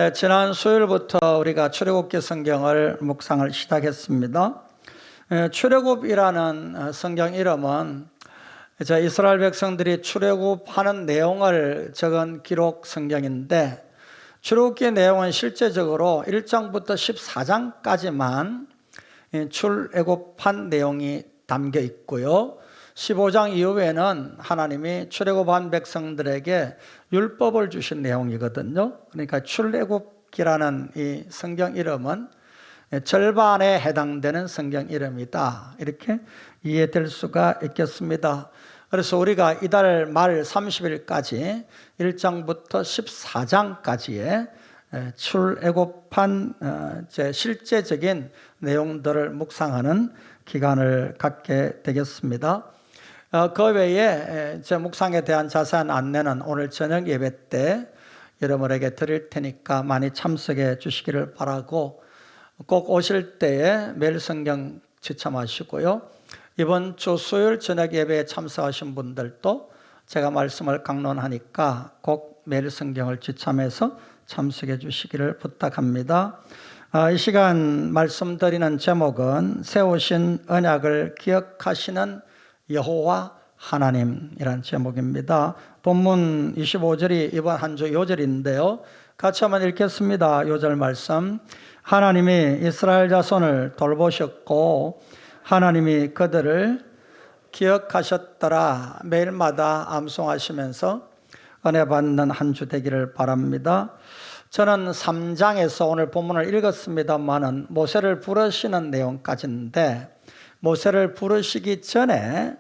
네, 지난 수요일부터 우리가 출애굽기 성경을 묵상을 시작했습니다. 출애굽이라는 성경 이름은 이스라엘 백성들이 출애굽하는 내용을 적은 기록 성경인데, 출애굽기 내용은 실제적으로 1장부터 14장까지만 출애굽한 내용이 담겨 있고요. 15장 이후에는 하나님이 출애굽한 백성들에게 율법을 주신 내용이거든요. 그러니까 출애굽기라는 이 성경 이름은 절반에 해당되는 성경 이름이다, 이렇게 이해될 수가 있겠습니다. 그래서 우리가 이달 말 30일까지 1장부터 14장까지의 출애굽한 실제적인 내용들을 묵상하는 기간을 갖게 되겠습니다. 그 외에 제 묵상에 대한 자세한 안내는 오늘 저녁 예배 때 여러분에게 드릴 테니까 많이 참석해 주시기를 바라고, 꼭 오실 때에 매일 성경 지참하시고요. 이번 주 수요일 저녁 예배에 참석하신 분들도 제가 말씀을 강론하니까 꼭 매일 성경을 지참해서 참석해 주시기를 부탁합니다. 이 시간 말씀드리는 제목은 세우신 언약을 기억하시는 여호와 하나님이란 제목입니다. 본문 25절이 이번 한 주 요절인데요. 같이 한번 읽겠습니다. 요절 말씀. 하나님이 이스라엘 자손을 돌보셨고 하나님이 그들을 기억하셨더라. 매일마다 암송하시면서 은혜 받는 한 주 되기를 바랍니다. 저는 3장에서 오늘 본문을 읽었습니다만은 모세를 부르시는 내용까지인데, 모세를 부르시기 전에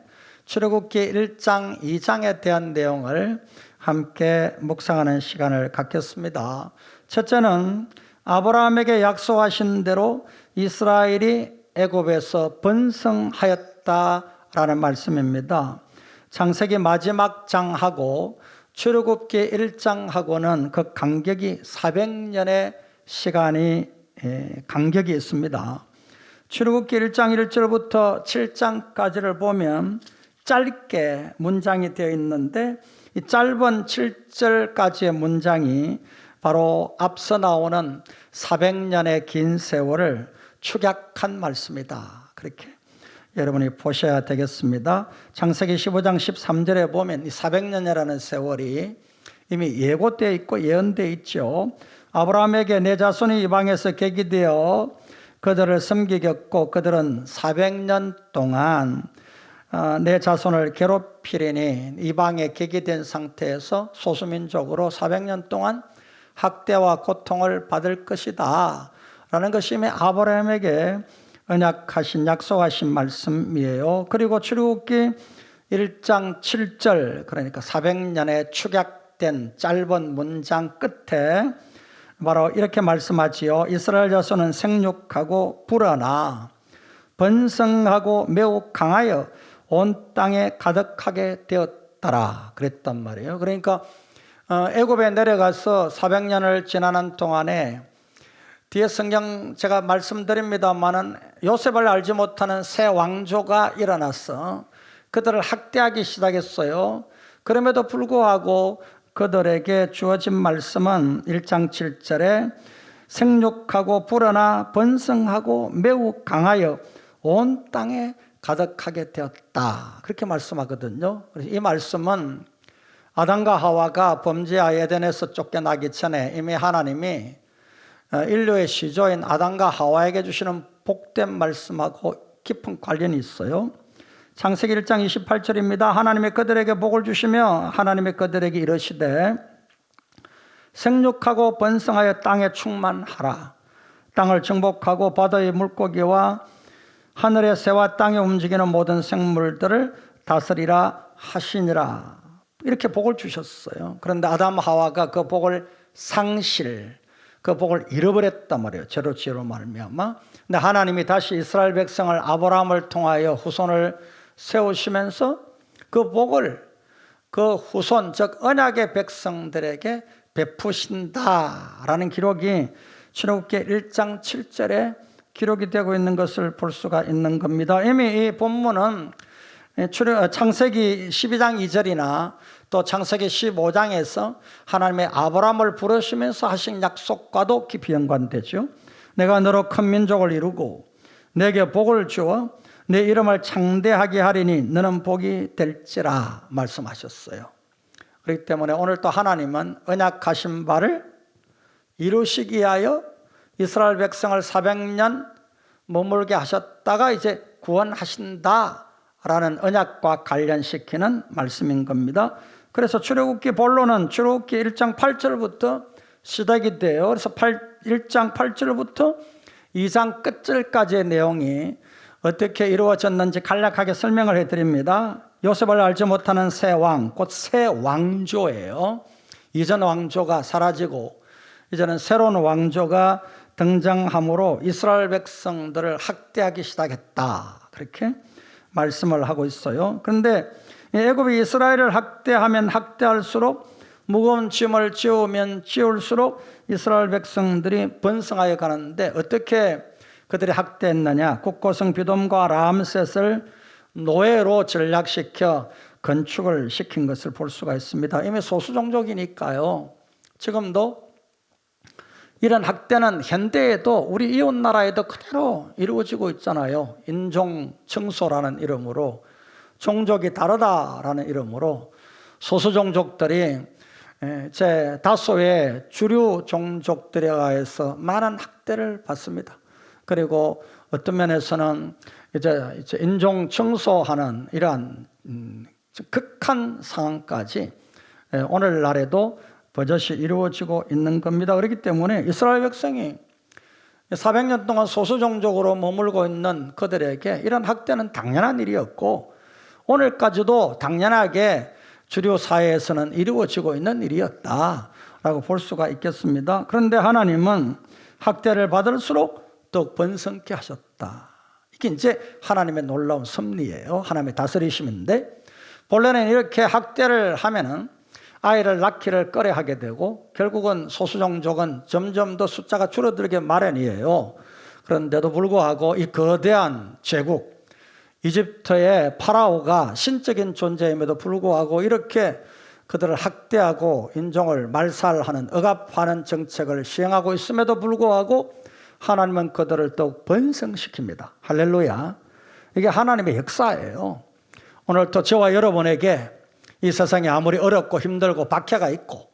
출애굽기 1장, 2장에 대한 내용을 함께 묵상하는 시간을 갖겠습니다. 첫째는 아브라함에게 약속하신 대로 이스라엘이 애굽에서 번성하였다라는 말씀입니다. 창세기 마지막 장하고 출애굽기 1장하고는 그 간격이 400년의 시간이 간격이 있습니다. 출애굽기 1장 1절부터 7장까지를 보면 짧게 문장이 되어 있는데, 이 짧은 7절까지의 문장이 바로 앞서 나오는 400년의 긴 세월을 축약한 말씀이다, 그렇게 여러분이 보셔야 되겠습니다. 창세기 15장 13절에 보면 이 400년이라는 세월이 이미 예고되어 있고 예언되어 있죠. 아브라함에게 내 자손이 이방에서 계기되어 그들을 섬기겠고 그들은 400년 동안 내 자손을 괴롭히리니 이방에 계기된 상태에서 소수민족으로 400년 동안 학대와 고통을 받을 것이다 라는 것이 이미 아브라함에게 언약하신, 약속하신 말씀이에요. 그리고 출애굽기 1장 7절, 그러니까 400년에 축약된 짧은 문장 끝에 바로 이렇게 말씀하지요. 이스라엘 자손은 생육하고 불어나 번성하고 매우 강하여 온 땅에 가득하게 되었더라 그랬단 말이에요. 그러니까 애굽에 내려가서 400년을 지나는 동안에 뒤에 성경 제가 말씀드립니다만은 요셉을 알지 못하는 새 왕조가 일어나서 그들을 학대하기 시작했어요. 그럼에도 불구하고 그들에게 주어진 말씀은 1장 7절에 생육하고 불어나 번성하고 매우 강하여 온 땅에 가득하게 되었다, 그렇게 말씀하거든요. 이 말씀은 아담과 하와가 범죄하 에덴에서 쫓겨나기 전에 이미 하나님이 인류의 시조인 아담과 하와에게 주시는 복된 말씀하고 깊은 관련이 있어요. 창세기 1장 28절입니다. 하나님이 그들에게 복을 주시며 하나님이 그들에게 이르시되 생육하고 번성하여 땅에 충만하라. 땅을 정복하고 바다의 물고기와 하늘의 새와 땅에 움직이는 모든 생물들을 다스리라 하시니라. 이렇게 복을 주셨어요. 그런데 아담 하와가 그 복을 그 복을 잃어버렸단 말이에요. 죄로 말미암아. 근데 하나님이 다시 이스라엘 백성을 아브라함을 통하여 후손을 세우시면서 그 복을 그 후손, 즉 언약의 백성들에게 베푸신다라는 기록이 출애굽기 1장 7절에 기록이 되고 있는 것을 볼 수가 있는 겁니다. 이미 이 본문은 창세기 12장 2절이나 또 창세기 15장에서 하나님의 아브라함을 부르시면서 하신 약속과도 깊이 연관되죠. 내가 너로 큰 민족을 이루고 내게 복을 주어 내 이름을 창대하게 하리니 너는 복이 될지라 말씀하셨어요. 그렇기 때문에 오늘 또 하나님은 언약하신 바를 이루시기 위하여 이스라엘 백성을 400년 머물게 하셨다가 이제 구원하신다라는 언약과 관련시키는 말씀인 겁니다. 그래서 출애굽기 본론은 출애굽기 1장 8절부터 시작이 돼요. 그래서 1장 8절부터 2장 끝절까지의 내용이 어떻게 이루어졌는지 간략하게 설명을 해드립니다. 요셉을 알지 못하는 새 왕, 곧 새 왕조예요. 이전 왕조가 사라지고 이제는 새로운 왕조가 등장함으로 이스라엘 백성들을 학대하기 시작했다. 그렇게 말씀을 하고 있어요. 그런데 애굽이 이스라엘을 학대하면 학대할수록 무거운 짐을 지우면 지울수록 이스라엘 백성들이 번성하여 가는데 어떻게 그들이 학대했느냐? 국고성 비돔과 람셋을 노예로 전락시켜 건축을 시킨 것을 볼 수가 있습니다. 이미 소수종족이니까요. 지금도 이런 학대는 현대에도 우리 이웃 나라에도 그대로 이루어지고 있잖아요. 인종 청소라는 이름으로, 종족이 다르다라는 이름으로 소수종족들이 제 다수의 주류 종족들에 의해서 많은 학대를 받습니다. 그리고 어떤 면에서는 이제 인종 청소하는 이러한 극한 상황까지 오늘날에도 버젓이 이루어지고 있는 겁니다. 그렇기 때문에 이스라엘 백성이 400년 동안 소수종족으로 머물고 있는 그들에게 이런 학대는 당연한 일이었고 오늘까지도 당연하게 주류 사회에서는 이루어지고 있는 일이었다라고 볼 수가 있겠습니다. 그런데 하나님은 학대를 받을수록 더 번성케 하셨다. 이게 이제 하나님의 놀라운 섭리예요. 하나님의 다스리심인데 본래는 이렇게 학대를 하면은 아이를 낳기를 꺼려하게 되고 결국은 소수종족은 점점 더 숫자가 줄어들게 마련이에요. 그런데도 불구하고 이 거대한 제국 이집트의 파라오가 신적인 존재임에도 불구하고 이렇게 그들을 학대하고 인종을 말살하는 억압하는 정책을 시행하고 있음에도 불구하고 하나님은 그들을 더욱 번성시킵니다. 할렐루야. 이게 하나님의 역사예요. 오늘 또 저와 여러분에게 이 세상이 아무리 어렵고 힘들고 박해가 있고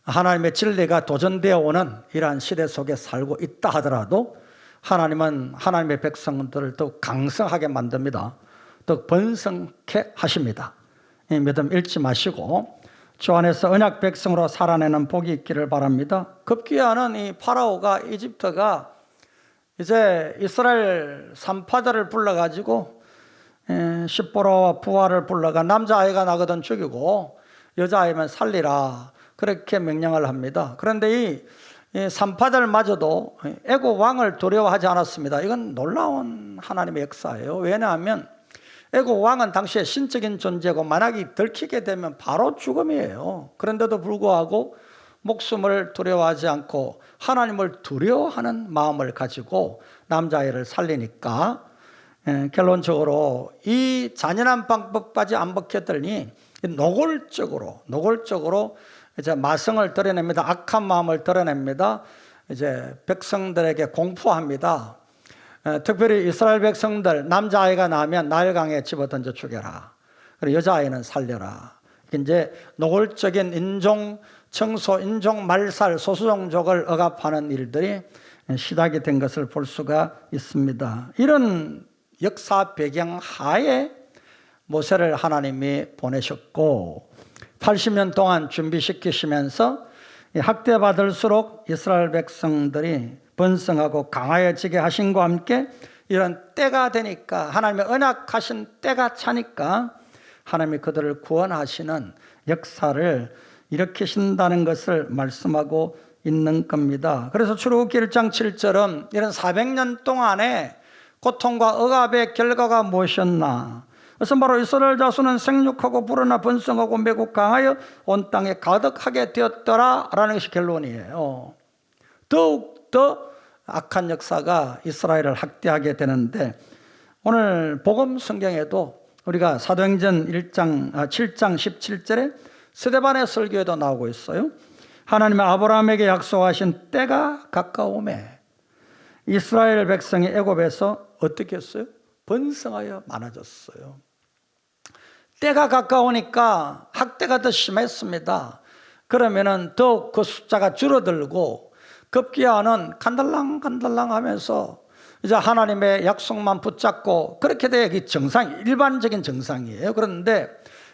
하나님의 진리가 도전되어 오는 이러한 시대 속에 살고 있다 하더라도 하나님은 하나님의 백성들을 더욱 강성하게 만듭니다. 더욱 번성케 하십니다. 이 믿음 잃지 마시고 주 안에서 언약 백성으로 살아내는 복이 있기를 바랍니다. 급기야는 이 파라오가 이집트가 이제 이스라엘 산파들을 불러가지고 십보라와 부하를 불러가 남자아이가 나거든 죽이고 여자아이면 살리라 그렇게 명령을 합니다. 그런데 이 산파들마저도 애굽 왕을 두려워하지 않았습니다. 이건 놀라운 하나님의 역사예요. 왜냐하면 애굽 왕은 당시에 신적인 존재고 만약에 들키게 되면 바로 죽음이에요. 그런데도 불구하고 목숨을 두려워하지 않고 하나님을 두려워하는 마음을 가지고 남자아이를 살리니까 결론적으로 이 잔인한 방법까지 안 먹혔더니 노골적으로 이제 마성을 드러냅니다. 악한 마음을 드러냅니다. 이제 백성들에게 공포합니다. 특별히 이스라엘 백성들 남자아이가 나면 나일강에 집어던져 죽여라. 그리고 여자아이는 살려라. 이제 노골적인 인종 청소, 인종 말살, 소수종족을 억압하는 일들이 시작이 된 것을 볼 수가 있습니다. 이런 역사 배경 하에 모세를 하나님이 보내셨고 80년 동안 준비시키시면서 학대받을수록 이스라엘 백성들이 번성하고 강하여지게 하신과 함께 이런 때가 되니까 하나님의 언약하신 때가 차니까 하나님이 그들을 구원하시는 역사를 일으키신다는 것을 말씀하고 있는 겁니다. 그래서 출애굽기 1장 7절은 이런 400년 동안의 고통과 억압의 결과가 무엇이었나? 그래서 바로 이스라엘 자손은 생육하고 불어나 번성하고 매우 강하여 온 땅에 가득하게 되었더라라는 것이 결론이에요. 더욱더 악한 역사가 이스라엘을 학대하게 되는데 오늘 복음 성경에도 우리가 사도행전 7장 17절에 스데반의 설교에도 나오고 있어요. 하나님의 아브라함에게 약속하신 때가 가까우매 이스라엘 백성이 애굽에서 어떻게 했어요? 번성하여 많아졌어요. 때가 가까우니까 학대가 더 심했습니다. 그러면은 더욱 그 숫자가 줄어들고 급기야는 간달랑간달랑 하면서 이제 하나님의 약속만 붙잡고 그렇게 돼야 일반적인 정상이에요. 그런데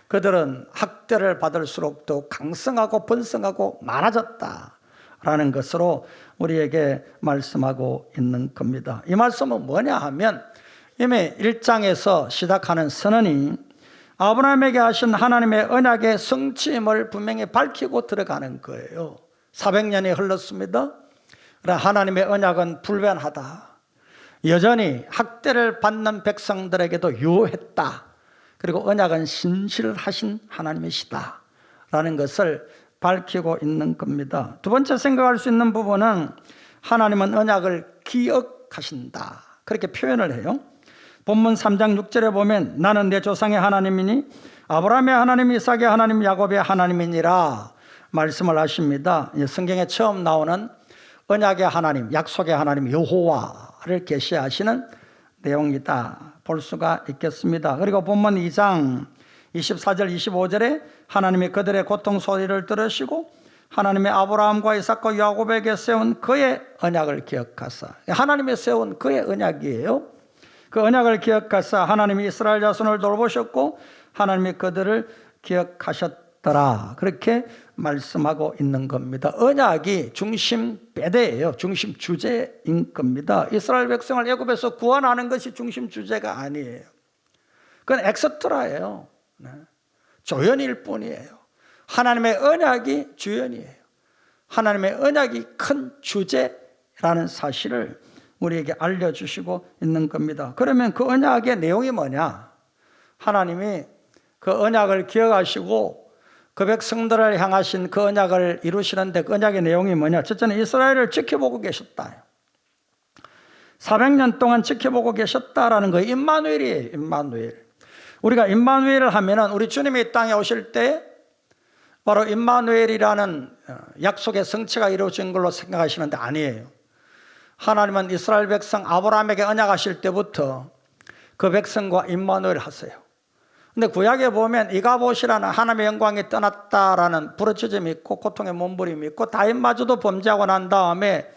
그들은 학대를 받을수록 더 강성하고 번성하고 많아졌다라는 것으로 우리에게 말씀하고 있는 겁니다. 이 말씀은 뭐냐 하면 이미 1장에서 시작하는 선언이 아브라함에게 하신 하나님의 언약의 성취임을 분명히 밝히고 들어가는 거예요. 400년이 흘렀습니다. 그러나 하나님의 언약은 불변하다. 여전히 학대를 받는 백성들에게도 유효했다. 그리고 언약은 신실하신 하나님이시다 라는 것을 밝히고 있는 겁니다. 두 번째 생각할 수 있는 부분은 하나님은 언약을 기억하신다 그렇게 표현을 해요. 본문 3장 6절에 보면 나는 내 조상의 하나님이니 아브라함의 하나님, 이삭의 하나님, 야곱의 하나님이니라 말씀을 하십니다. 성경에 처음 나오는 언약의 하나님, 약속의 하나님 여호와를 계시하시는 내용이다 볼 수가 있겠습니다. 그리고 본문 2장 24절 25절에 하나님이 그들의 고통 소리를 들으시고 하나님의 아브라함과 이삭과 야곱에게 세운 그의 언약을 기억하사, 하나님이 세운 그의 언약이에요. 그 언약을 기억하사 하나님이 이스라엘 자손을 돌보셨고 하나님이 그들을 기억하셨더라 그렇게 말씀하고 있는 겁니다. 언약이 중심 배대예요. 중심 주제인 겁니다. 이스라엘 백성을 애굽에서 구원하는 것이 중심 주제가 아니에요. 그건 엑스트라예요. 조연일 뿐이에요. 하나님의 언약이 주연이에요. 하나님의 언약이 큰 주제라는 사실을 우리에게 알려주시고 있는 겁니다. 그러면 그 언약의 내용이 뭐냐? 하나님이 그 언약을 기억하시고 그 백성들을 향하신 그 언약을 이루시는데 그 언약의 내용이 뭐냐? 첫째는 이스라엘을 지켜보고 계셨다. 400년 동안 지켜보고 계셨다라는 거예요. 임마누엘이에요. 임마누엘. 우리가 임마누엘을 하면은 우리 주님이 이 땅에 오실 때 바로 임마누엘이라는 약속의 성취가 이루어진 걸로 생각하시는데 아니에요. 하나님은 이스라엘 백성 아브라함에게 언약하실 때부터 그 백성과 임마누엘 하세요. 근데 구약에 보면 이가봇이라는 하나님의 영광이 떠났다라는 부르짖음이 있고 고통의 몸부림이 있고 다윗마저도 범죄하고 난 다음에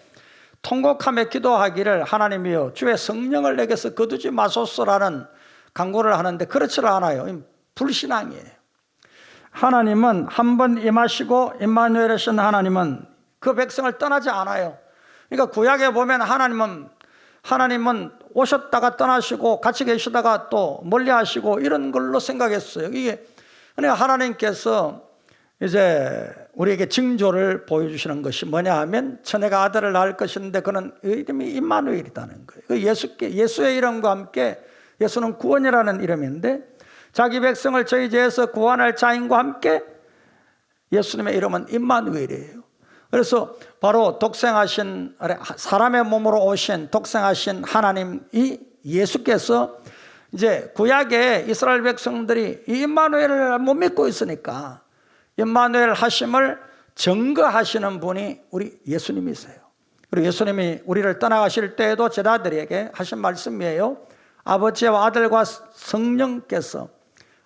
통곡하며 기도하기를 하나님이여 주의 성령을 내게서 거두지 마소서라는 간구를 하는데 그렇지를 않아요. 불신앙이에요. 하나님은 한 번 임하시고 임마누엘이신 하나님은 그 백성을 떠나지 않아요. 그러니까 구약에 보면 하나님은 오셨다가 떠나시고 같이 계시다가 또 멀리 하시고 이런 걸로 생각했어요. 이게 그러니까 하나님께서 이제 우리에게 징조를 보여주시는 것이 뭐냐 하면 처녀가 아들을 낳을 것인데 그는 이름이 임마누엘이라는 거예요. 예수의 이름과 함께 예수는 구원이라는 이름인데 자기 백성을 저희 죄에서 구원할 자인과 함께 예수님의 이름은 임마누엘이에요. 그래서 바로 독생하신 사람의 몸으로 오신 독생하신 하나님이 예수께서 이제 구약에 이스라엘 백성들이 이 임마누엘을 못 믿고 있으니까 임마누엘 하심을 증거하시는 분이 우리 예수님이세요. 그리고 예수님이 우리를 떠나가실 때에도 제자들에게 하신 말씀이에요. 아버지와 아들과 성령께서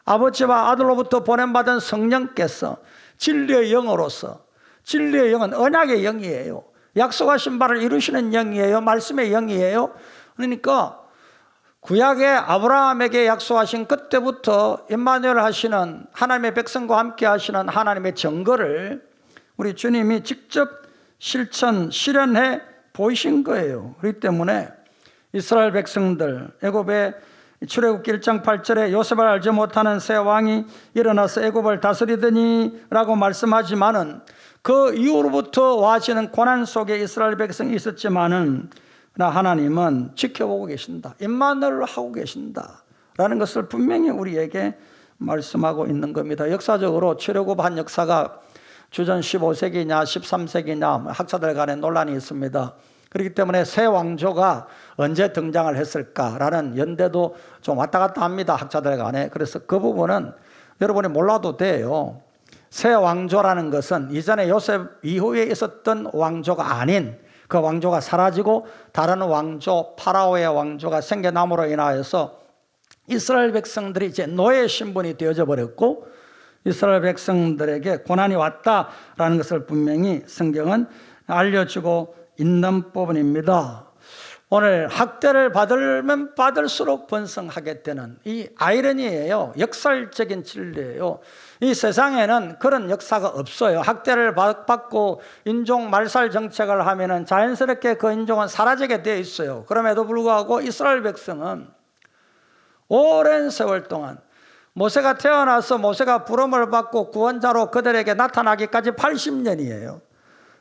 아버지와 아들로부터 보냄받은 성령께서 진리의 영으로서 진리의 영은 언약의 영이에요. 약속하신 바를 이루시는 영이에요. 말씀의 영이에요. 그러니까 구약의 아브라함에게 약속하신 그때부터 임마누엘 하시는 하나님의 백성과 함께 하시는 하나님의 증거를 우리 주님이 직접 실현해 보이신 거예요. 그렇기 때문에 이스라엘 백성들 애굽의 출애굽기 1장 8절에 요셉을 알지 못하는 새 왕이 일어나서 애굽을 다스리더니 라고 말씀하지만은 그 이후로부터 와지는 고난 속에 이스라엘 백성이 있었지만은 하나님은 지켜보고 계신다. 임마누엘로 하고 계신다 라는 것을 분명히 우리에게 말씀하고 있는 겁니다. 역사적으로 출애굽한 역사가 주전 15세기냐 13세기냐 학자들 간에 논란이 있습니다. 그렇기 때문에 새 왕조가 언제 등장을 했을까라는 연대도 좀 왔다 갔다 합니다. 학자들 간에. 그래서 그 부분은 여러분이 몰라도 돼요. 새 왕조라는 것은 이전에 요셉 이후에 있었던 왕조가 아닌 그 왕조가 사라지고 다른 왕조, 파라오의 왕조가 생겨남으로 인하여서 이스라엘 백성들이 이제 노예 신분이 되어져 버렸고 이스라엘 백성들에게 고난이 왔다라는 것을 분명히 성경은 알려주고 있는 부분입니다. 오늘 학대를 받으면 받을수록 번성하게 되는 이 아이러니예요. 역설적인 진리예요. 이 세상에는 그런 역사가 없어요. 학대를 받고 인종 말살 정책을 하면은 자연스럽게 그 인종은 사라지게 되어 있어요. 그럼에도 불구하고 이스라엘 백성은 오랜 세월 동안 모세가 태어나서 모세가 부름을 받고 구원자로 그들에게 나타나기까지 80년이에요.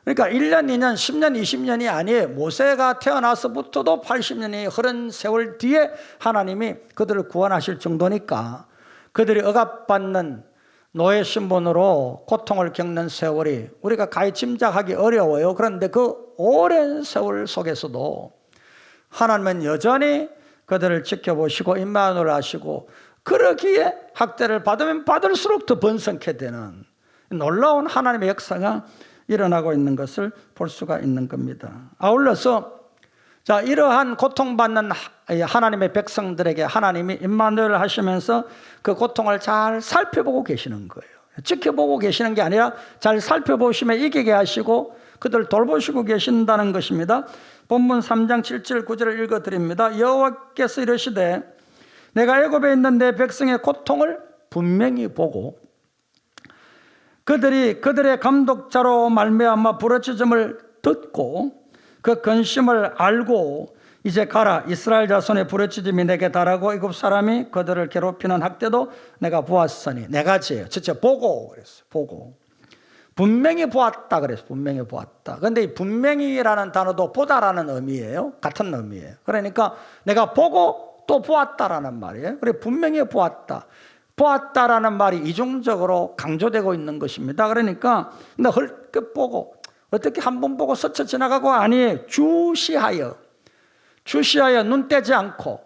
그러니까 1년, 2년, 10년, 20년이 아니에요. 모세가 태어나서부터도 80년이 흐른 세월 뒤에 하나님이 그들을 구원하실 정도니까 그들이 억압받는 노예 신분으로 고통을 겪는 세월이 우리가 가히 짐작하기 어려워요. 그런데 그 오랜 세월 속에서도 하나님은 여전히 그들을 지켜보시고 임마누엘 하시고 그러기에 학대를 받으면 받을수록 더 번성케 되는 놀라운 하나님의 역사가 일어나고 있는 것을 볼 수가 있는 겁니다. 아울러서 자, 이러한 고통받는 하나님의 백성들에게 하나님이 임마누엘 하시면서 그 고통을 잘 살펴보고 계시는 거예요. 지켜보고 계시는 게 아니라 잘 살펴보시며 이기게 하시고 그들 돌보시고 계신다는 것입니다. 본문 3장 7절 9절을 읽어드립니다. 여호와께서 이르시되 내가 애굽에 있는 내 백성의 고통을 분명히 보고 그들이 그들의 감독자로 말미암아 부르짖음을 듣고 그 근심을 알고 이제 가라. 이스라엘 자손의 부르짖음이 내게 달하고 애굽 사람이 그들을 괴롭히는 학대도 내가 보았으니 네 가지예요. 진짜 보고 그랬어요. 보고 분명히 보았다 그랬어요. 분명히 보았다. 그런데 이 분명히라는 단어도 보다라는 의미예요. 같은 의미예요. 그러니까 내가 보고 또 보았다라는 말이에요. 그래 분명히 보았다. 보았다라는 말이 이중적으로 강조되고 있는 것입니다. 그러니까 근데 헐끗 보고 어떻게 한 번 보고 스쳐 지나가고 아니에요. 주시하여 눈 떼지 않고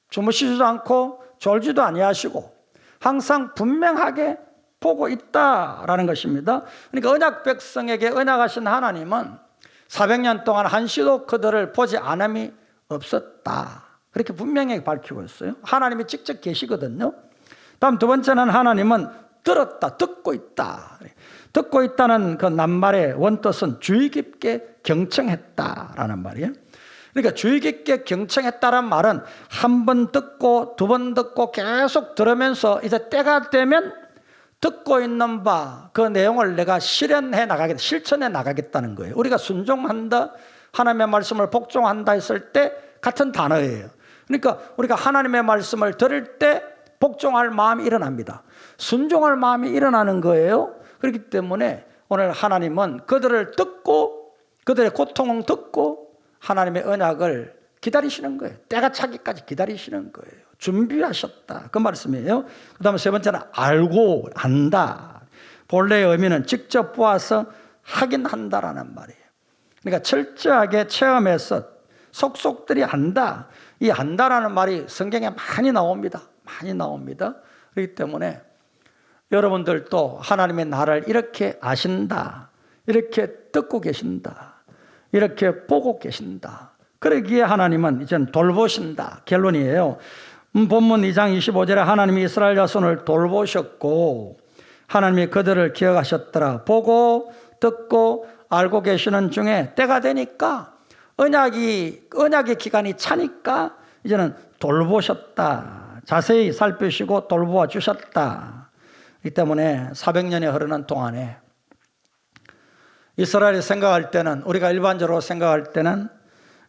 주무시지도 않고 졸지도 아니하시고 항상 분명하게 보고 있다라는 것입니다. 그러니까 언약 백성에게 언약하신 하나님은 400년 동안 한시도 그들을 보지 않음이 없었다. 그렇게 분명히 밝히고 있어요. 하나님이 직접 계시거든요. 다음 두 번째는 하나님은 들었다, 듣고 있다. 듣고 있다는 그 낱말의 원뜻은 주의 깊게 경청했다라는 말이에요. 그러니까 주의 깊게 경청했다는 말은 한 번 듣고 두 번 듣고 계속 들으면서 이제 때가 되면 듣고 있는 바 그 내용을 내가 실천해 나가겠다는 거예요. 우리가 순종한다, 하나님의 말씀을 복종한다 했을 때 같은 단어예요. 그러니까 우리가 하나님의 말씀을 들을 때 복종할 마음이 일어납니다. 순종할 마음이 일어나는 거예요. 그렇기 때문에 오늘 하나님은 그들을 듣고 그들의 고통을 듣고 하나님의 언약을 기다리시는 거예요. 때가 차기까지 기다리시는 거예요. 준비하셨다. 그 말씀이에요. 그 다음에 세 번째는 알고 안다. 본래의 의미는 직접 보아서 확인한다라는 말이에요. 그러니까 철저하게 체험해서 속속들이 안다. 이 안다라는 말이 성경에 많이 나옵니다. 많이 나옵니다. 그렇기 때문에 여러분들도 하나님의 나를 이렇게 아신다. 이렇게 듣고 계신다. 이렇게 보고 계신다. 그러기에 하나님은 이제는 돌보신다. 결론이에요. 본문 2장 25절에 하나님이 이스라엘 자손을 돌보셨고 하나님이 그들을 기억하셨더라. 보고 듣고 알고 계시는 중에 때가 되니까 언약의 기간이 차니까 이제는 돌보셨다. 자세히 살피시고 돌보아 주셨다. 이 때문에 400년이 흐르는 동안에 이스라엘이 생각할 때는 우리가 일반적으로 생각할 때는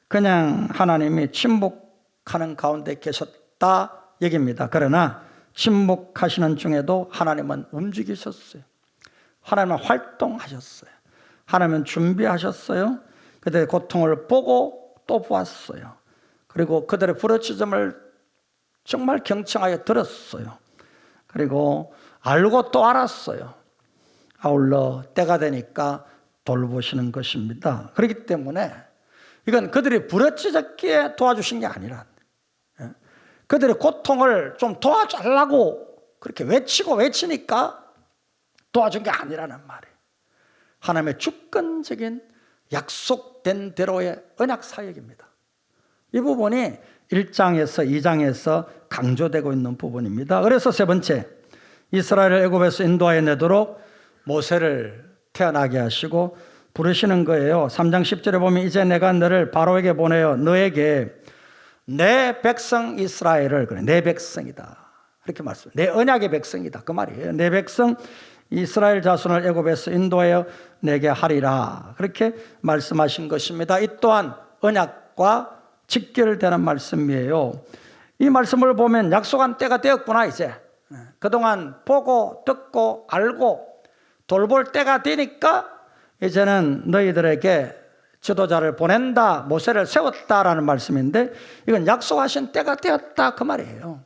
그냥 하나님이 침묵하는 가운데 계셨다 얘기입니다. 그러나 침묵하시는 중에도 하나님은 움직이셨어요. 하나님은 활동하셨어요. 하나님은 준비하셨어요. 그들의 고통을 보고 또 보았어요. 그리고 그들의 부르짖음을 정말 경청하여 들었어요. 그리고 알고 또 알았어요. 아울러 때가 되니까 돌보시는 것입니다. 그렇기 때문에 이건 그들이 부러지게 도와주신 게 아니라 그들의 고통을 좀 도와주려고 그렇게 외치니까 도와준 게 아니라는 말이에요. 하나님의 주권적인 약속된 대로의 언약 사역입니다. 이 부분이 1장에서 2장에서 강조되고 있는 부분입니다. 그래서 세 번째, 이스라엘을 애굽에서 인도하여 내도록 모세를 태어나게 하시고 부르시는 거예요. 3장 10절에 보면 이제 내가 너를 바로에게 보내어 너에게 내 백성 이스라엘을, 그래, 내 백성이다, 이렇게 말씀해요. 내 언약의 백성이다, 그 말이에요. 내 백성 이스라엘 자손을 애굽에서 인도하여 내게 하리라, 그렇게 말씀하신 것입니다. 이 또한 언약과 직결되는 말씀이에요. 이 말씀을 보면 약속한 때가 되었구나. 이제 그동안 보고 듣고 알고 돌볼 때가 되니까 이제는 너희들에게 지도자를 보낸다, 모세를 세웠다라는 말씀인데, 이건 약속하신 때가 되었다, 그 말이에요.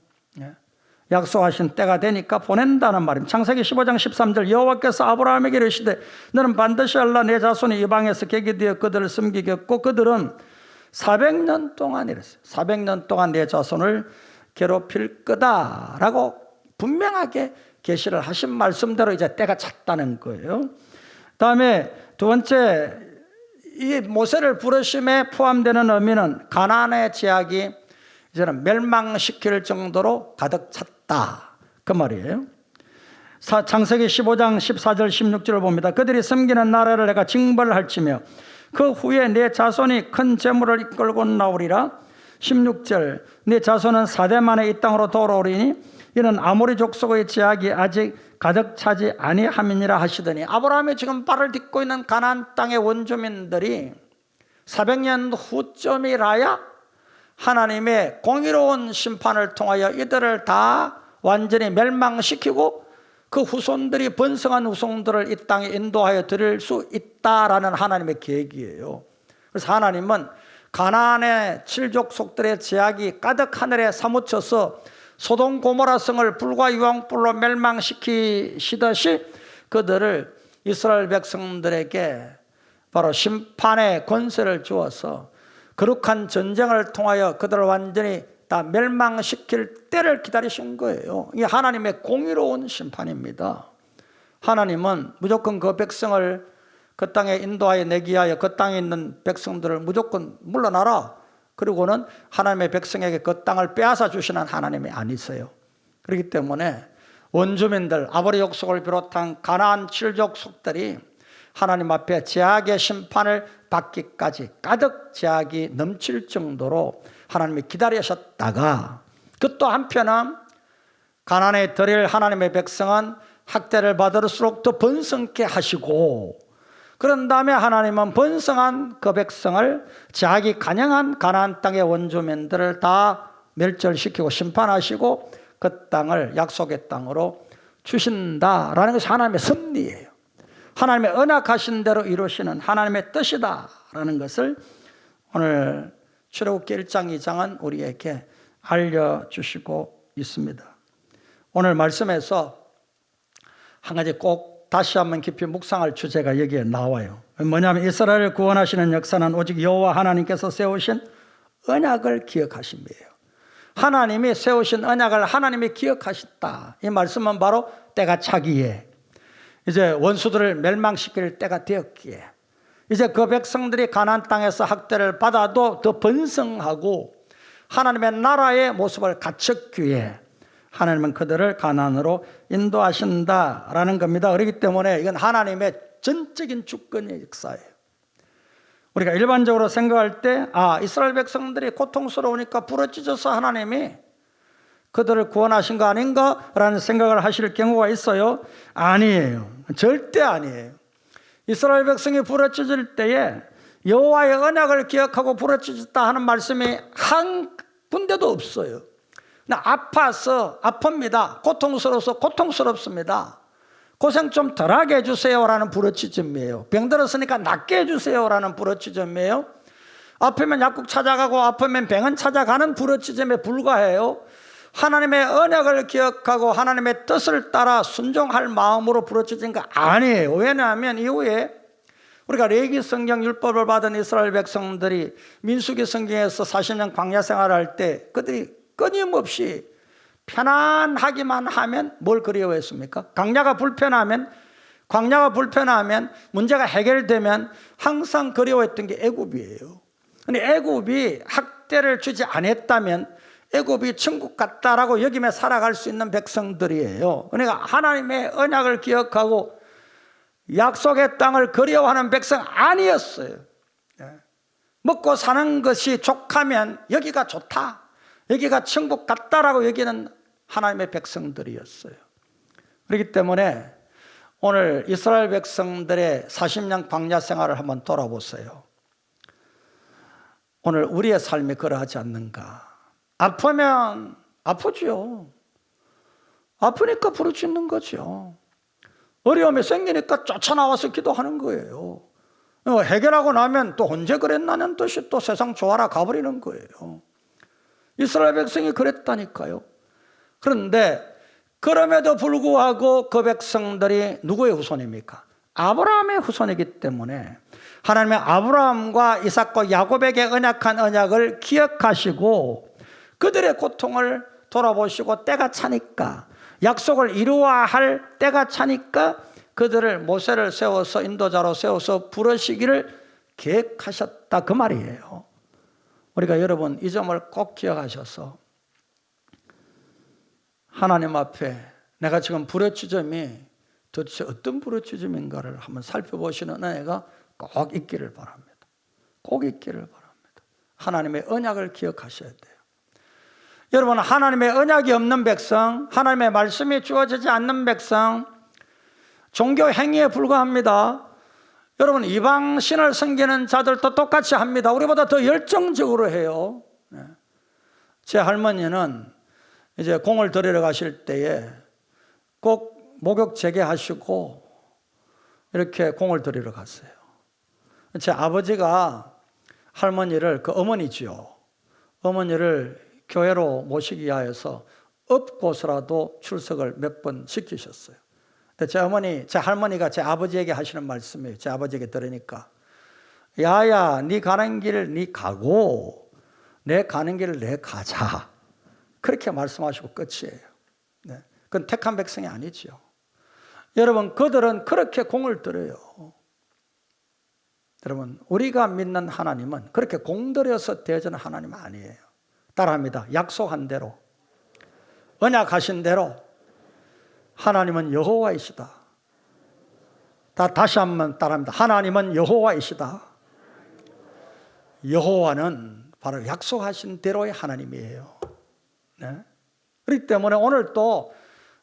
약속하신 때가 되니까 보낸다는 말입니다. 창세기 15장 13절, 여호와께서 아브라함에게 이르시되 너는 반드시 알라, 내 자손이 이방에서 객이 되어 그들을 섬기겠고 그들은 400년 동안 이랬어요. 400년 동안 내 자손을 괴롭힐 거다라고 분명하게 계시를 하신 말씀대로 이제 때가 찼다는 거예요. 다음에 두 번째, 이 모세를 부르심에 포함되는 의미는 가나안의 제약이 이제는 멸망시킬 정도로 가득 찼다, 그 말이에요. 창세기 15장 14절 16절을 봅니다. 그들이 섬기는 나라를 내가 징벌을 할지며 그 후에 내 자손이 큰 재물을 이끌고 나오리라. 16절, 내 자손은 4대 만에 이 땅으로 돌아오리니 이는 아모리 족속의 제약이 아직 가득 차지 아니함이니라 하시더니, 아브라함이 지금 발을 딛고 있는 가나안 땅의 원주민들이 400년 후쯤이라야 하나님의 공의로운 심판을 통하여 이들을 다 완전히 멸망시키고 그 후손들이, 번성한 후손들을 이 땅에 인도하여 드릴 수 있다라는 하나님의 계획이에요. 그래서 하나님은 가나안의 7족속들의 제약이 가득 하늘에 사무쳐서 소돔 고모라 성을 불과 유황불로 멸망시키시듯이 그들을 이스라엘 백성들에게 바로 심판의 권세를 주어서 거룩한 전쟁을 통하여 그들을 완전히 다 멸망시킬 때를 기다리신 거예요. 이게 하나님의 공의로운 심판입니다. 하나님은 무조건 그 백성을 그 땅에 인도하여 내기 위하여 그 땅에 있는 백성들을 무조건 물러나라, 그리고는 하나님의 백성에게 그 땅을 빼앗아 주시는 하나님이 아니세요. 그렇기 때문에 원주민들, 아모리 족속을 비롯한 가나안 7족속들이 하나님 앞에 제약의 심판을 받기까지 가득 제약이 넘칠 정도로 하나님이 기다리셨다가, 그 또 한편은 가나안에 들일 하나님의 백성은 학대를 받을수록 더 번성케 하시고, 그런 다음에 하나님은 번성한 그 백성을, 제약이 간영한 가나안 땅의 원주민들을 다 멸절시키고 심판하시고 그 땅을 약속의 땅으로 주신다라는 것이 하나님의 섭리예요. 하나님의 언약하신 대로 이루시는 하나님의 뜻이다라는 것을 오늘 출애굽기 1장 2장은 우리에게 알려주시고 있습니다. 오늘 말씀에서 한 가지 꼭 다시 한번 깊이 묵상할 주제가 여기에 나와요. 뭐냐면 이스라엘을 구원하시는 역사는 오직 여호와 하나님께서 세우신 언약을 기억하심이에요. 하나님이 세우신 언약을 하나님이 기억하셨다. 이 말씀은 바로 때가 차기에, 이제 원수들을 멸망시킬 때가 되었기에, 이제 그 백성들이 가나안 땅에서 학대를 받아도 더 번성하고 하나님의 나라의 모습을 갖췄기에 하나님은 그들을 가나안으로 인도하신다라는 겁니다. 그렇기 때문에 이건 하나님의 전적인 주권의 역사예요. 우리가 일반적으로 생각할 때 이스라엘 백성들이 고통스러우니까 부러지셔서 하나님이 그들을 구원하신 거 아닌가라는 생각을 하실 경우가 있어요. 아니에요. 절대 아니에요. 이스라엘 백성이 부러져질 때에 여호와의 언약을 기억하고 부러지셨다 하는 말씀이 한 군데도 없어요. 아파서 아픕니다. 고통스러워서 고통스럽습니다. 고생 좀 덜하게 해주세요라는 부르짖음이에요. 병들었으니까 낫게 해주세요라는 부르짖음이에요. 아프면 약국 찾아가고 아프면 병원 찾아가는 부르짖음에 불과해요. 하나님의 언약을 기억하고 하나님의 뜻을 따라 순종할 마음으로 부르짖은 거 아니에요. 왜냐하면 이후에 우리가 레위기 성경 율법을 받은 이스라엘 백성들이 민수기 성경에서 40년 광야 생활할 때 그들이 끊임없이 편안하기만 하면 뭘 그리워했습니까? 광야가 불편하면 문제가 해결되면 항상 그리워했던 게 애굽이에요. 근데 애굽이 학대를 주지 않았다면 애굽이 천국 같다라고 여기며 살아갈 수 있는 백성들이에요. 그러니까 하나님의 언약을 기억하고 약속의 땅을 그리워하는 백성 아니었어요. 먹고 사는 것이 족하면 여기가 좋다, 여기가 천국 같다라고 여기는 하나님의 백성들이었어요. 그렇기 때문에 오늘 이스라엘 백성들의 40년 광야 생활을 한번 돌아보세요. 오늘 우리의 삶이 그러하지 않는가? 아프면 아프죠. 아프니까 부르짖는 거죠. 어려움이 생기니까 쫓아나와서 기도하는 거예요. 해결하고 나면 또 언제 그랬나는 뜻이 또 세상 좋아라 가버리는 거예요. 이스라엘 백성이 그랬다니까요. 그런데 그럼에도 불구하고 그 백성들이 누구의 후손입니까? 아브라함의 후손이기 때문에 하나님의 아브라함과 이삭과 야곱에게 언약한 언약을 기억하시고 그들의 고통을 돌아보시고 때가 차니까, 약속을 이루어야 할 때가 차니까 그들을 모세를 세워서 인도자로 세워서 부르시기를 계획하셨다, 그 말이에요. 우리가 여러분 이 점을 꼭 기억하셔서 하나님 앞에 내가 지금 부르짖음이 도대체 어떤 부르짖음인가를 한번 살펴보시는 은혜가 꼭 있기를 바랍니다. 꼭 있기를 바랍니다. 하나님의 언약을 기억하셔야 돼요. 여러분, 하나님의 언약이 없는 백성, 하나님의 말씀이 주어지지 않는 백성, 종교 행위에 불과합니다. 여러분, 이방 신을 섬기는 자들도 똑같이 합니다. 우리보다 더 열정적으로 해요. 제 할머니는 이제 공을 들이러 가실 때에 꼭 목욕 재개하시고 이렇게 공을 들이러 갔어요. 제 아버지가 할머니를, 그 어머니지요, 어머니를 교회로 모시기 위하여서 업고서라도 출석을 몇 번 시키셨어요. 근데 제 할머니가 제 아버지에게 하시는 말씀이에요. 제 아버지에게 들으니까, 야야, 네 가는 길을 네 가고 내 가는 길을 내 가자, 그렇게 말씀하시고 끝이에요. 네. 그건 택한 백성이 아니죠. 여러분, 그들은 그렇게 공을 들여요. 여러분, 우리가 믿는 하나님은 그렇게 공들여서 대하는 하나님 아니에요. 따라합니다. 약속한 대로, 언약하신 대로 하나님은 여호와이시다. 다시 한번 따라합니다. 하나님은 여호와이시다. 여호와는 바로 약속하신 대로의 하나님이에요. 네? 그렇기 때문에 오늘 또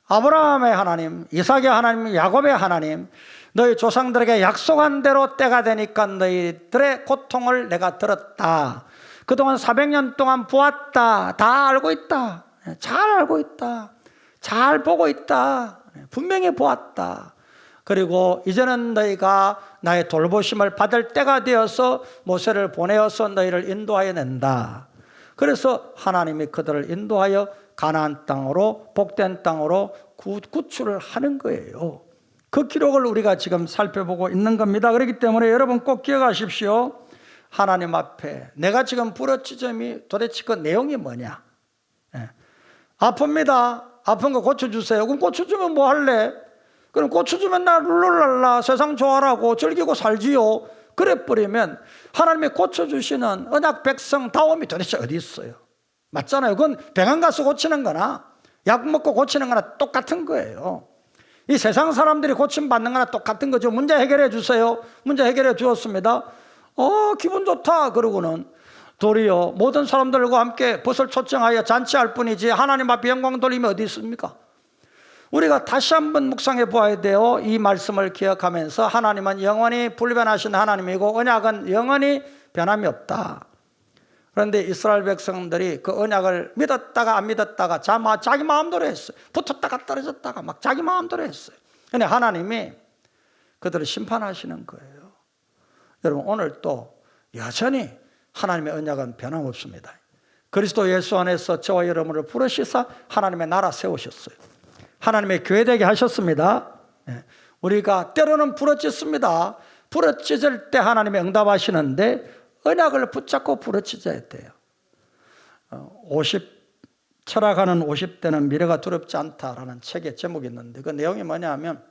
아브라함의 하나님, 이삭의 하나님, 야곱의 하나님, 너희 조상들에게 약속한 대로 때가 되니까 너희들의 고통을 내가 들었다. 그동안 400년 동안 보았다. 다 알고 있다. 잘 알고 있다. 잘 보고 있다. 분명히 보았다. 그리고 이제는 너희가 나의 돌보심을 받을 때가 되어서 모세를 보내어서 너희를 인도하여 낸다. 그래서 하나님이 그들을 인도하여 가나안 땅으로, 복된 땅으로 구출을 하는 거예요. 그 기록을 우리가 지금 살펴보고 있는 겁니다. 그렇기 때문에 여러분 꼭 기억하십시오. 하나님 앞에 내가 지금 부르짖음이 도대체 그 내용이 뭐냐? 아픕니다. 아픈 거 고쳐주세요. 그럼 고쳐주면 뭐 할래? 그럼 고쳐주면 나 룰랄라 세상 좋아라고 즐기고 살지요. 그래버리면 하나님이 고쳐주시는 언약 백성 다움이 도대체 어디 있어요? 맞잖아요. 그건 병원 가서 고치는 거나 약 먹고 고치는 거나 똑같은 거예요. 이 세상 사람들이 고침받는 거나 똑같은 거죠. 문제 해결해 주세요. 문제 해결해 주었습니다. 기분 좋다. 그러고는 도리어 모든 사람들과 함께 벗을 초청하여 잔치할 뿐이지 하나님 앞에 영광 돌림이 어디 있습니까? 우리가 다시 한번 묵상해 보아야 돼요. 이 말씀을 기억하면서 하나님은 영원히 불변하신 하나님이고 언약은 영원히 변함이 없다. 그런데 이스라엘 백성들이 그 언약을 믿었다가 안 믿었다가 자기 마음대로 했어요. 붙었다가 떨어졌다가 막 자기 마음대로 했어요. 그런데 하나님이 그들을 심판하시는 거예요. 여러분, 오늘 또 여전히 하나님의 언약은 변함없습니다. 그리스도 예수 안에서 저와 여러분을 부르시사 하나님의 나라 세우셨어요. 하나님의 교회 되게 하셨습니다. 우리가 때로는 부르짖습니다. 부르짖을 때 하나님이 응답하시는데 언약을 붙잡고 부르짖어야 돼요. 철학하는 50대는 미래가 두렵지 않다라는 책의 제목이 있는데 그 내용이 뭐냐면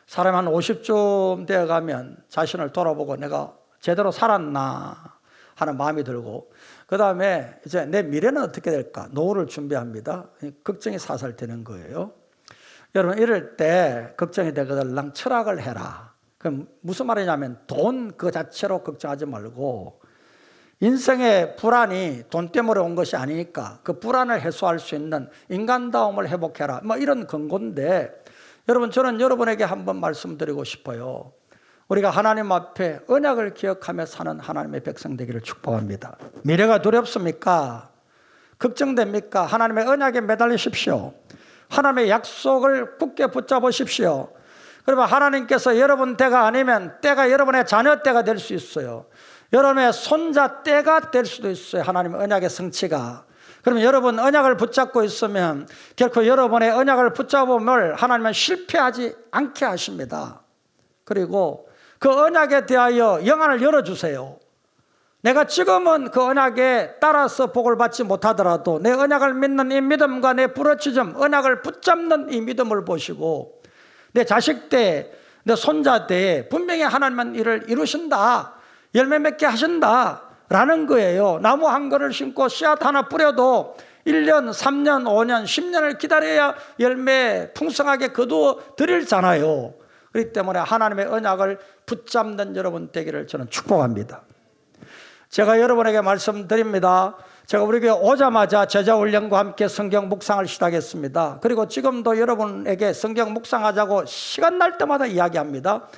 사람이 한 50쯤 되어 가면 자신을 돌아보고 내가 제대로 살았나 하는 마음이 들고 그 다음에 이제 내 미래는 어떻게 될까? 노후를 준비합니다. 걱정이 살살 되는 거예요. 여러분 이럴 때 걱정이 되거든 철학을 해라. 그럼 무슨 말이냐면 돈 그 자체로 걱정하지 말고 인생의 불안이 돈 때문에 온 것이 아니니까 그 불안을 해소할 수 있는 인간다움을 회복해라. 뭐 이런 근거인데 여러분 저는 여러분에게 한번 말씀드리고 싶어요. 우리가 하나님 앞에 언약을 기억하며 사는 하나님의 백성 되기를 축복합니다. 미래가 두렵습니까? 걱정됩니까? 하나님의 언약에 매달리십시오. 하나님의 약속을 굳게 붙잡으십시오. 그러면 하나님께서 여러분 때가 아니면 때가 여러분의 자녀 때가 될 수 있어요. 여러분의 손자 때가 될 수도 있어요. 하나님의 언약의 성취가. 그러면 여러분 언약을 붙잡고 있으면 결코 여러분의 언약을 붙잡음을 하나님은 실패하지 않게 하십니다. 그리고 그 언약에 대하여 영안을 열어주세요. 내가 지금은 그 언약에 따라서 복을 받지 못하더라도 내 언약을 믿는 이 믿음과 내 부르짖음, 언약을 붙잡는 이 믿음을 보시고 내 자식 때, 내 손자 때에 분명히 하나님은 이를 이루신다, 열매 맺게 하신다 라는 거예요. 나무 한 그루를 심고 씨앗 하나 뿌려도 1년, 3년, 5년, 10년을 기다려야 열매 풍성하게 거두어 드리잖아요. 그렇기 때문에 하나님의 언약을 붙잡는 여러분 되기를 저는 축복합니다. 제가 여러분에게 말씀드립니다. 제가 우리 교회 오자마자 제자훈련과 함께 성경 묵상을 시작했습니다. 그리고 지금도 여러분에게 성경 묵상하자고 시간 날 때마다 이야기합니다.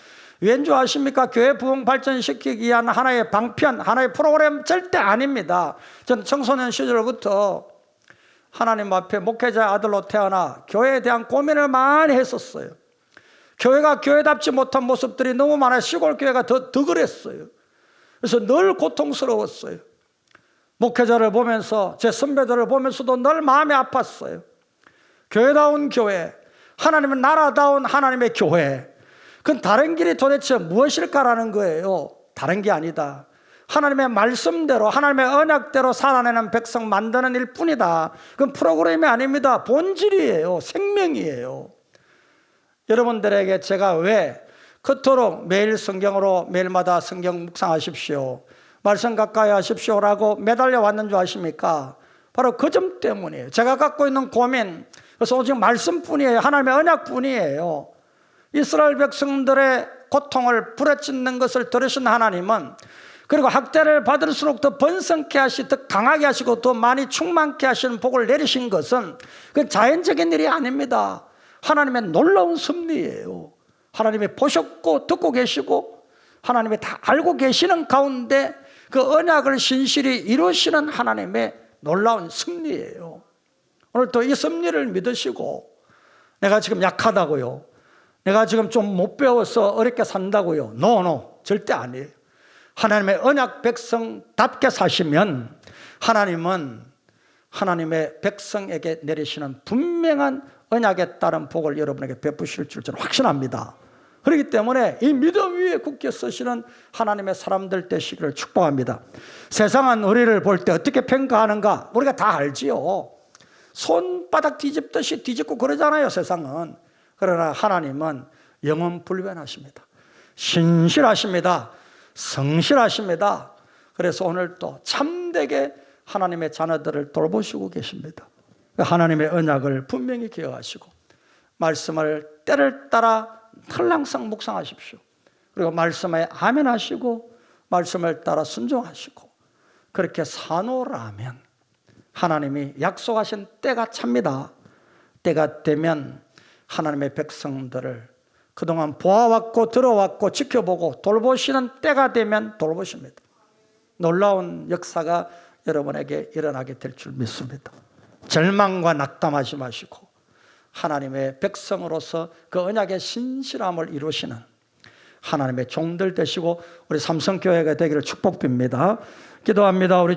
왠지 아십니까? 교회 부흥 발전시키기 위한 하나의 방편, 하나의 프로그램 절대 아닙니다. 저는 청소년 시절부터 하나님 앞에 목회자의 아들로 태어나 교회에 대한 고민을 많이 했었어요. 교회가 교회답지 못한 모습들이 너무 많아요. 시골 교회가 더 그랬어요. 그래서 늘 고통스러웠어요. 목회자를 보면서 제 선배들을 보면서도 늘 마음이 아팠어요. 교회다운 교회, 하나님의 나라다운 하나님의 교회, 그건 다른 길이 도대체 무엇일까라는 거예요. 다른 게 아니다. 하나님의 말씀대로 하나님의 언약대로 살아내는 백성 만드는 일뿐이다. 그건 프로그램이 아닙니다. 본질이에요. 생명이에요. 여러분들에게 제가 왜 그토록 매일 성경으로 매일마다 성경 묵상하십시오, 말씀 가까이 하십시오라고 매달려 왔는 줄 아십니까? 바로 그 점 때문이에요. 제가 갖고 있는 고민, 그래서 오직 말씀뿐이에요. 하나님의 언약뿐이에요. 이스라엘 백성들의 고통을 부르짖는 것을 들으신 하나님은 그리고 학대를 받을수록 더 번성케 하시고 더 강하게 하시고 더 많이 충만케 하시는 복을 내리신 것은 그 자연적인 일이 아닙니다. 하나님의 놀라운 섭리예요. 하나님이 보셨고 듣고 계시고 하나님이 다 알고 계시는 가운데 그 언약을 신실히 이루시는 하나님의 놀라운 섭리예요. 오늘 또 이 섭리를 믿으시고 내가 지금 약하다고요, 내가 지금 좀 못 배워서 어렵게 산다고요, 노, 절대 아니에요. 하나님의 언약 백성답게 사시면 하나님은 하나님의 백성에게 내리시는 분명한 언약에 따른 복을 여러분에게 베푸실 줄 저는 확신합니다. 그렇기 때문에 이 믿음 위에 굳게 서시는 하나님의 사람들 되시기를 축복합니다. 세상은 우리를 볼 때 어떻게 평가하는가 우리가 다 알지요. 손바닥 뒤집듯이 뒤집고 그러잖아요, 세상은. 그러나 하나님은 영원불변하십니다. 신실하십니다. 성실하십니다. 그래서 오늘 또 참되게 하나님의 자녀들을 돌보시고 계십니다. 하나님의 언약을 분명히 기억하시고 말씀을 때를 따라 늘 항상 묵상하십시오. 그리고 말씀에 아멘하시고 말씀을 따라 순종하시고 그렇게 사노라면 하나님이 약속하신 때가 찹니다. 때가 되면 하나님의 백성들을 그동안 보아왔고 들어왔고 지켜보고 돌보시는 때가 되면 돌보십니다. 놀라운 역사가 여러분에게 일어나게 될 줄 믿습니다. 절망과 낙담하지 마시고 하나님의 백성으로서 그 언약의 신실함을 이루시는 하나님의 종들 되시고 우리 삼성교회가 되기를 축복드립니다. 기도합니다. 우리